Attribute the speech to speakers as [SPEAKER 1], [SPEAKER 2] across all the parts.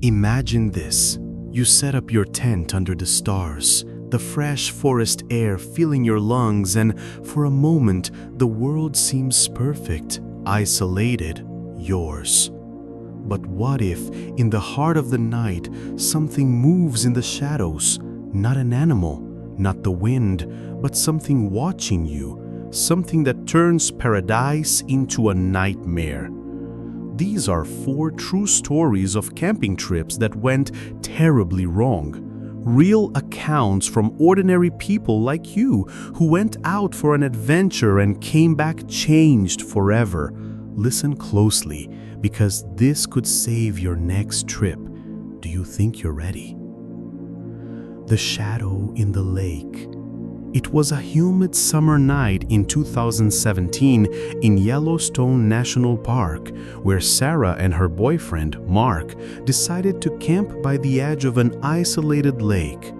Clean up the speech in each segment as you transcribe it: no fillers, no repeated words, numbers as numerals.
[SPEAKER 1] Imagine this. You set up your tent under the stars, the fresh forest air filling your lungs, and for a moment, the world seems perfect, isolated, yours. But what if, in the heart of the night, something moves in the shadows? Not an animal, not the wind, but something watching you, something that turns paradise into a nightmare. These are 4 true stories of camping trips that went terribly wrong. Real accounts from ordinary people like you who went out for an adventure and came back changed forever. Listen closely, because this could save your next trip. Do you think you're ready? The shadow in the lake. It was a humid summer night in 2017 in Yellowstone National Park, where Sarah and her boyfriend, Mark, decided to camp by the edge of an isolated lake,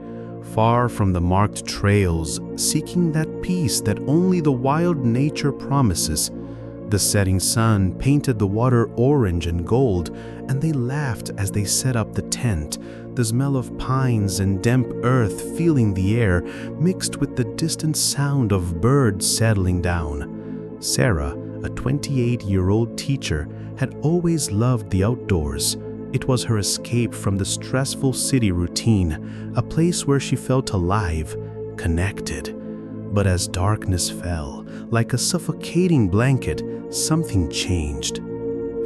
[SPEAKER 1] far from the marked trails, seeking that peace that only the wild nature promises. The setting sun painted the water orange and gold, and they laughed as they set up the tent, the smell of pines and damp earth filling the air, mixed with the distant sound of birds settling down. Sarah, a 28-year-old teacher, had always loved the outdoors. It was her escape from the stressful city routine, a place where she felt alive, connected. But as darkness fell, like a suffocating blanket, something changed.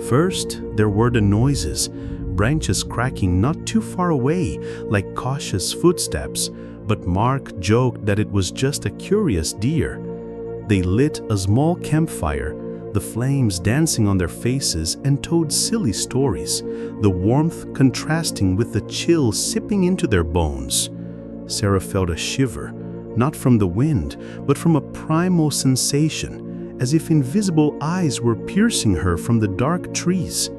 [SPEAKER 1] First, there were the noises, branches cracking not too far away, like cautious footsteps, but Mark joked that it was just a curious deer. They lit a small campfire, the flames dancing on their faces, and told silly stories, the warmth contrasting with the chill seeping into their bones. Sarah felt a shiver, not from the wind, but from a primal sensation, as if invisible eyes were piercing her from the dark trees.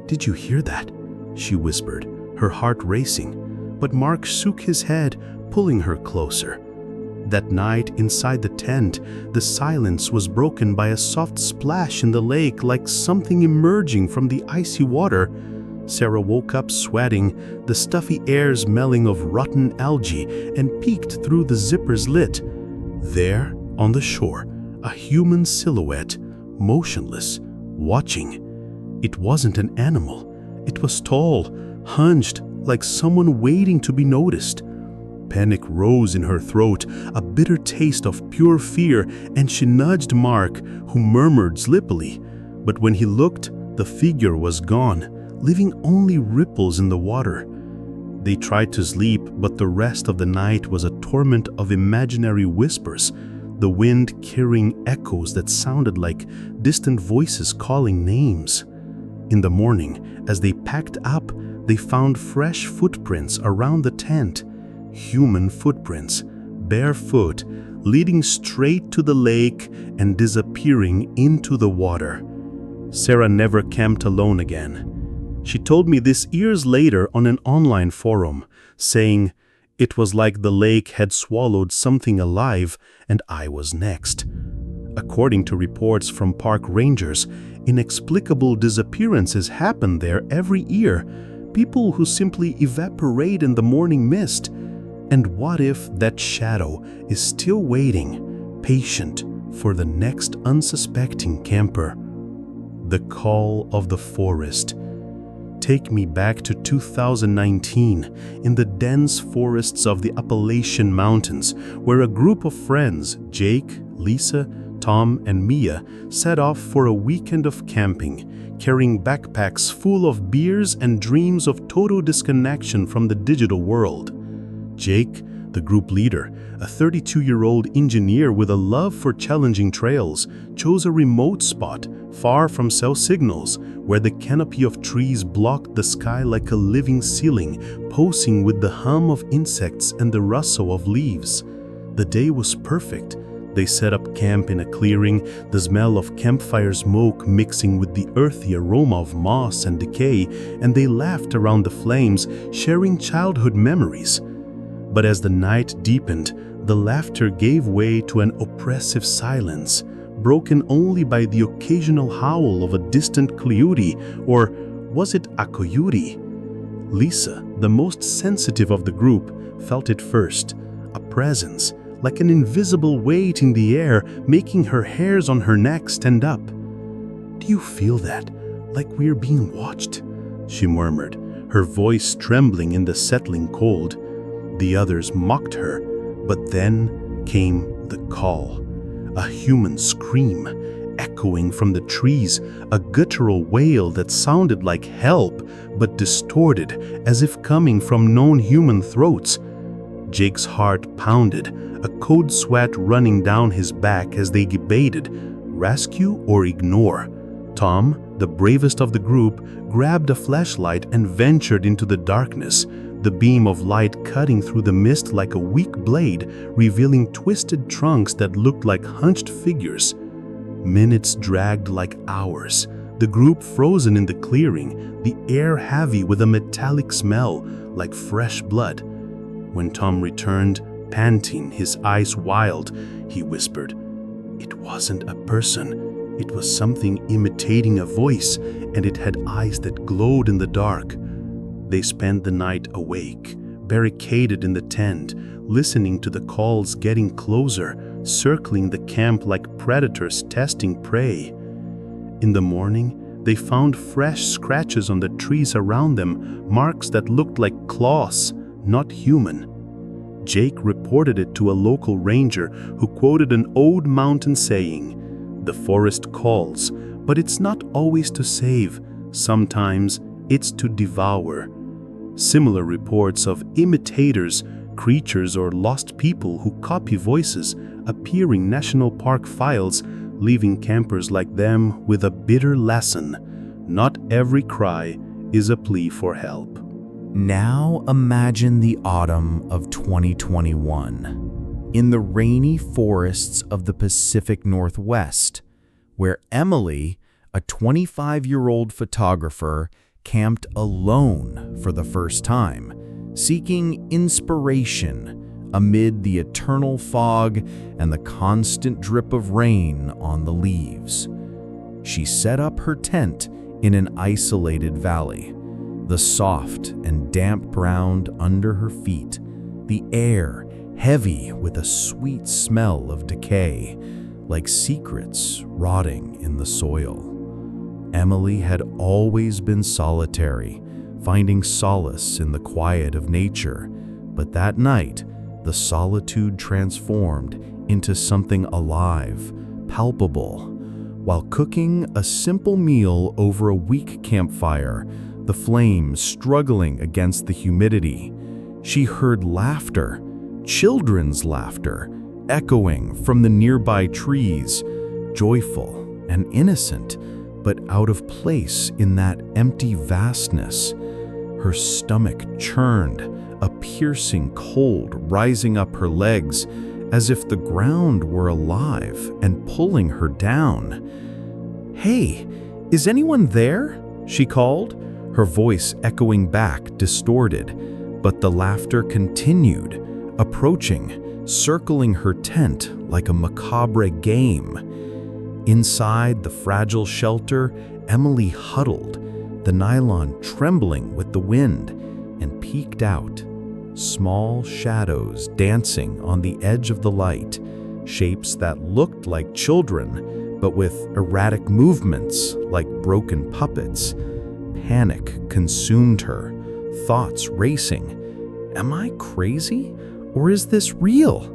[SPEAKER 1] "Did you hear that?" she whispered, her heart racing, but Mark shook his head, pulling her closer. That night, inside the tent, the silence was broken by a soft splash in the lake, like something emerging from the icy water. Sarah woke up sweating, the stuffy air smelling of rotten algae, and peeked through the zipper's lid. There, on the shore, a human silhouette, motionless, watching. It wasn't an animal. It was tall, hunched, like someone waiting to be noticed. Panic rose in her throat, a bitter taste of pure fear, and she nudged Mark, who murmured sleepily. But when he looked, the figure was gone, leaving only ripples in the water. They tried to sleep, but the rest of the night was a torment of imaginary whispers, the wind carrying echoes that sounded like distant voices calling names. In the morning, as they packed up, they found fresh footprints around the tent. Human footprints, barefoot, leading straight to the lake and disappearing into the water. Sarah never camped alone again. She told me this years later on an online forum, saying, "It was like the lake had swallowed something alive and I was next." According to reports from park rangers, inexplicable disappearances happen there every year, people who simply evaporate in the morning mist. And what if that shadow is still waiting, patient, for the next unsuspecting camper? The call of the forest. Take me back to 2019, in the dense forests of the Appalachian Mountains, where a group of friends, Jake, Lisa, Tom, and Mia, set off for a weekend of camping, carrying backpacks full of beers and dreams of total disconnection from the digital world. Jake, the group leader, a 32-year-old engineer with a love for challenging trails, chose a remote spot far from cell signals, where the canopy of trees blocked the sky like a living ceiling, pulsing with the hum of insects and the rustle of leaves. The day was perfect. They set up camp in a clearing, the smell of campfire smoke mixing with the earthy aroma of moss and decay, and they laughed around the flames, sharing childhood memories. But as the night deepened, the laughter gave way to an oppressive silence, broken only by the occasional howl of a distant coyote, or was it a coyote? Lisa, the most sensitive of the group, felt it first, a presence, like an invisible weight in the air, making her hairs on her neck stand up. "Do you feel that? Like we're being watched?" she murmured, her voice trembling in the settling cold. The others mocked her, but then came the call. A human scream, echoing from the trees, a guttural wail that sounded like help, but distorted, as if coming from known human throats. Jake's heart pounded, a cold sweat running down his back as they debated, rescue or ignore. Tom, the bravest of the group, grabbed a flashlight and ventured into the darkness, the beam of light cutting through the mist like a weak blade, revealing twisted trunks that looked like hunched figures. Minutes dragged like hours, the group frozen in the clearing, the air heavy with a metallic smell like fresh blood. When Tom returned, panting, his eyes wild, he whispered, "It wasn't a person. It was something imitating a voice, and it had eyes that glowed in the dark." They spent the night awake, barricaded in the tent, listening to the calls getting closer, circling the camp like predators testing prey. In the morning, they found fresh scratches on the trees around them, marks that looked like claws, not human. Jake reported it to a local ranger who quoted an old mountain saying, "The forest calls, but it's not always to save. Sometimes it's to devour." Similar reports of imitators, creatures, or lost people who copy voices appear in national park files, leaving campers like them with a bitter lesson. Not every cry is a plea for help.
[SPEAKER 2] Now imagine the autumn of 2021, in the rainy forests of the Pacific Northwest, where Emily, a 25-year-old photographer, camped alone for the first time, seeking inspiration amid the eternal fog and the constant drip of rain on the leaves. She set up her tent in an isolated valley, the soft and damp ground under her feet, the air heavy with a sweet smell of decay, like secrets rotting in the soil. Emily had always been solitary, finding solace in the quiet of nature, but that night, the solitude transformed into something alive, palpable. While cooking a simple meal over a weak campfire, the flames struggling against the humidity, she heard laughter, children's laughter, echoing from the nearby trees, joyful and innocent, but out of place in that empty vastness. Her stomach churned, a piercing cold rising up her legs, as if the ground were alive and pulling her down. "Hey, is anyone there?" she called, her voice echoing back, distorted, but the laughter continued, approaching, circling her tent like a macabre game. Inside the fragile shelter, Emily huddled, the nylon trembling with the wind, and peeked out. Small shadows dancing on the edge of the light, shapes that looked like children, but with erratic movements like broken puppets. Panic consumed her, thoughts racing. Am I crazy? Or is this real?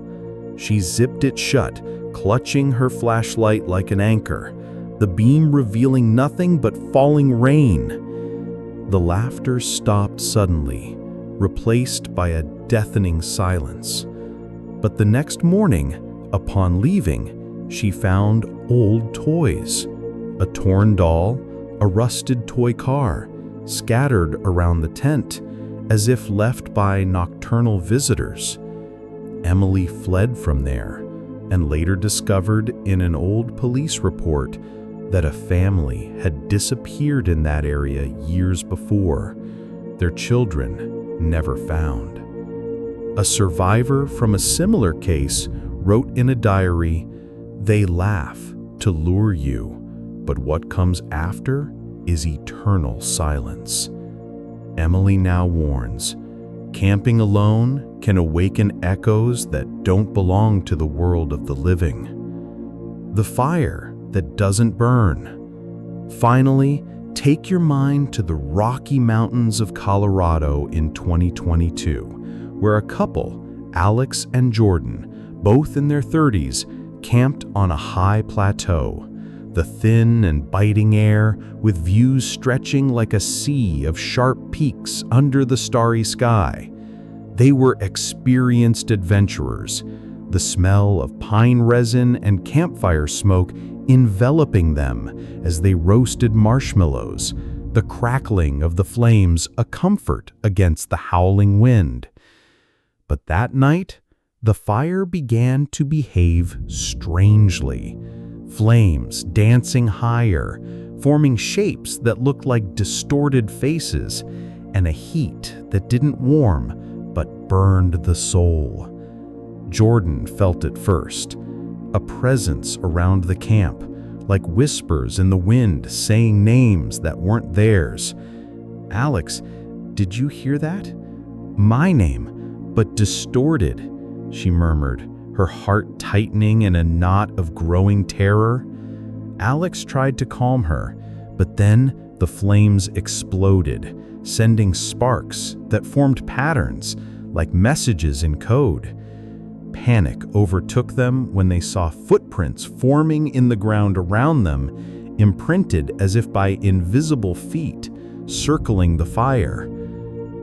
[SPEAKER 2] She zipped it shut, clutching her flashlight like an anchor, the beam revealing nothing but falling rain. The laughter stopped suddenly, replaced by a deafening silence. But the next morning, upon leaving, she found old toys, a torn doll, a rusted toy car, scattered around the tent, as if left by nocturnal visitors. Emily fled from there, and later discovered in an old police report that a family had disappeared in that area years before, their children never found. A survivor from a similar case wrote in a diary, "They laugh to lure you, but what comes after is eternal silence." Emily now warns, camping alone can awaken echoes that don't belong to the world of the living. The fire that doesn't burn. Finally, take your mind to the Rocky Mountains of Colorado in 2022, where a couple, Alex and Jordan, both in their 30s, camped on a high plateau, the thin and biting air with views stretching like a sea of sharp peaks under the starry sky. They were experienced adventurers, the smell of pine resin and campfire smoke enveloping them as they roasted marshmallows, the crackling of the flames a comfort against the howling wind. But that night, the fire began to behave strangely. Flames dancing higher, forming shapes that looked like distorted faces, and a heat that didn't warm but burned the soul. Jordan felt it first, a presence around the camp, like whispers in the wind saying names that weren't theirs. "Alex, did you hear that? My name, but distorted," she murmured, her heart tightening in a knot of growing terror. Alex tried to calm her, but then the flames exploded, sending sparks that formed patterns like messages in code. Panic overtook them when they saw footprints forming in the ground around them, imprinted as if by invisible feet, circling the fire.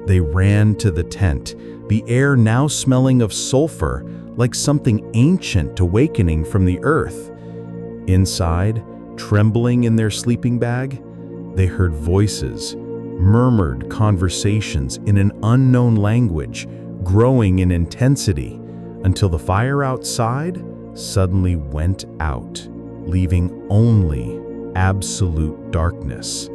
[SPEAKER 2] They ran to the tent, the air now smelling of sulfur, like something ancient awakening from the earth. Inside, trembling in their sleeping bag, they heard voices, murmured conversations in an unknown language, growing in intensity, until the fire outside suddenly went out, leaving only absolute darkness.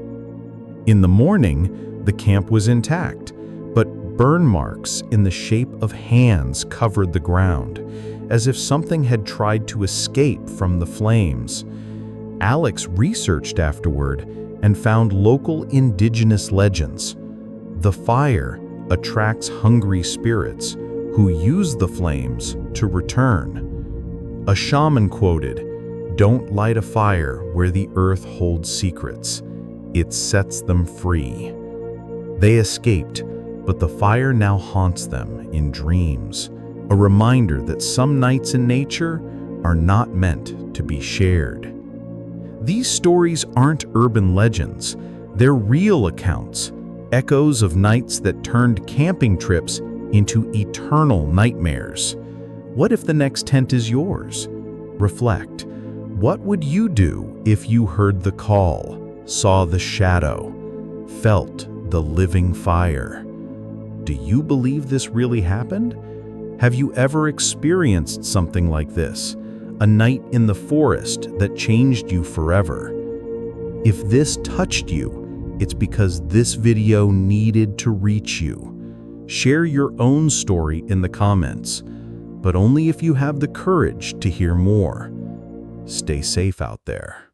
[SPEAKER 2] In the morning, the camp was intact, but burn marks in the shape of hands covered the ground, as if something had tried to escape from the flames. Alex researched afterward and found local indigenous legends. The fire attracts hungry spirits who use the flames to return. A shaman quoted, "Don't light a fire where the earth holds secrets. It sets them free." They escaped, but the fire now haunts them in dreams, a reminder that some nights in nature are not meant to be shared. These stories aren't urban legends, they're real accounts, echoes of nights that turned camping trips into eternal nightmares. What if the next tent is yours? Reflect. What would you do if you heard the call, saw the shadow, felt the living fire? Do you believe this really happened? Have you ever experienced something like this? A night in the forest that changed you forever? If this touched you, it's because this video needed to reach you. Share your own story in the comments, but only if you have the courage to hear more. Stay safe out there.